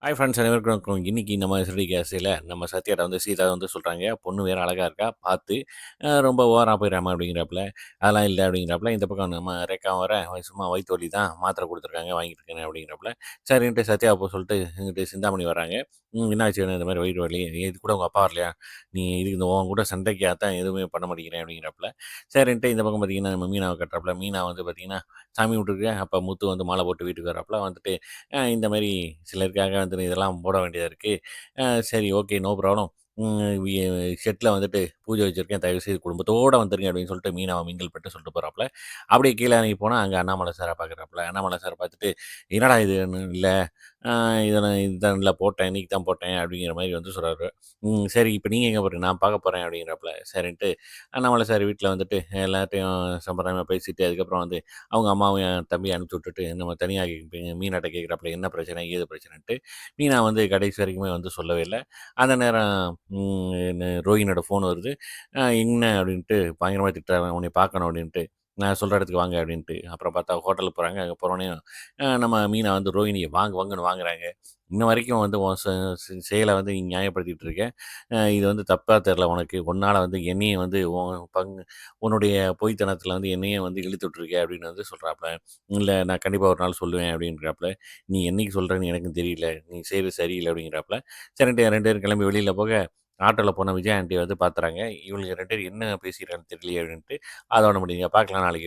Hi friends அனைவருக்கும் வணக்கம். இன்னைக்கு நம்ம சிறுடி கேஸில நம்ம சத்யாட்ட வந்து சீதா வந்து சொல்றாங்க, "பொண்ணு வேற அழகா இருக்கா, பார்த்து ரொம்ப ஓவரா போயிறாம" அப்படிங்கிறாப்புல. அதெல்லாம் இல்ல அப்படிங்கிறாப்புல. இந்த பக்கம் நம்ம ரேகாவும் வேற, "சும்மா வயித்து வலி தான், மாத்திரை குடுத்துருக்காங்க, வாங்கிட்டு இருக்கேன்" அப்படிங்கிறாப்புல. சரின்ட்டு சத்யாவ போ சொல்லிட்டு இங்கிட்டு சிந்தாமணி வராங்க. என்னாச்சு? இந்த மாரி வயிறு வலி. இது கூட உங்க அப்பா வரலையா? நீ இதுக்கு இந்த உன் கூட சண்டைக்கு அதான் எதுவுமே பண்ண மாட்டேங்கிறேன் அப்படிங்கிறாப்புல. சரின்ட்டு இந்த பக்கம் பார்த்தீங்கன்னா, நம்ம மீனாவ காட்டுறாப்புல. மீனா வந்து பார்த்தீங்கன்னா, சாமி கும்பிட்டுருக்கு. அப்ப முத்து வந்து மாலை போட்டு வீட்டுக்கு வராப்புல. வந்துட்டு இந்த மாரி சிலருக்காக வந்து இதெல்லாம் போட வேண்டியதா இருக்கு. சரி, ஓகே, நோ ப்ராப்ளம். ஷெட்ல வந்துட்டு பூஜை வச்சிருக்கேன். தயவுசெய்து குடும்பத்தோட வந்துருங்க அப்படின்னு சொல்லிட்டு மீனாவ மிங்கிள் பண்ணிட்டு சொல்லிட்டு போறாப்புல. அப்படியே கீழ இறங்கி போனா, அங்க அண்ணாமலை சார பார்க்குறாப்புல. அண்ணாமலை சார பார்த்துட்டு, "என்னடா இதுன்னு?" "இல்ல, அ இத நான் இதுதான் இல்ல போட்டேன். இன்னைக்கு தான் போட்டேன்." அப்படிங்கிற மாரி வந்து சொல்றாரு. சரி, இப்ப நீங்க எங்க போறீங்க?" "நான் பார்க்க போறேன்." அப்படிங்கிறாப்புல. சரின்ட்டு அண்ணாமலை சார் வீட்ல வந்துட்டு எல்லார்ட்டயும் சம்பிரதாயமா பேசிட்டு, அதுக்கப்புறம் வந்து அவங்க அம்மாவும் என் தம்பிய அனுப்பிச்சு விட்டுட்டு, நம்ம தனியா மீனாட்ட கேட்குறாப்புல, என்ன பிரச்சனை? ஏது பிரச்சனைன்ட்டு. மீனா வந்து கடைசி வரைக்குமே வந்து சொல்லவே இல்ல. அந்த நேரம் ரோஹிணியோட ஃபோன் வருது. "என்ன?" அப்படின்ட்டு பயங்கரமா திட்டுறாங்க. "உன்னைய பார்க்கணும்" அப்படின்ட்டு. "நான் சொல்ற இடத்துக்கு வாங்க" அப்படின்ட்டு. அப்புறம் பார்த்தா ஹோட்டலுக்கு போறாங்க. அங்க போனோனயும் நம்ம மீனா வந்து ரோஹிணிய வாங்கு வாங்குன்னு வாங்குறாங்க. "இன்ன வரைக்கும் வந்து உன் செயல வந்து நீ நியாயப்படுத்திட்டு இருக்க. இது வந்து தப்பா தெரியல உனக்கு. உன்னால வந்து என்னையும் வந்து உன்னுடைய பொய்த்தனத்தில வந்து என்னையும் வந்து இழுத்து விட்டுருக்க" அப்படின்னு வந்து சொல்றாப்புல. "இல்ல, நான் கண்டிப்பா ஒரு நாள் சொல்லுவேன்" அப்படின்றாப்புல. "நீ என்னைக்கு சொல்றன்னு எனக்கும் தெரியல. நீ செய்றது சரியில்ல" அப்படிங்கிறாப்புல. சரின்ட்டு 2 பேரும் கிளம்பி வெளியில போக, ஆட்டோல போன விஜயா ஆன்டிய வந்து பார்த்துறாங்க. இவளுங்க 2 பேரும் என்ன பேசிக்கிறாங்கன்னு தெரியலையே அப்படின்ட்டு. அதோட முடியுங்க. பார்க்கலாம் நாளைக்கு.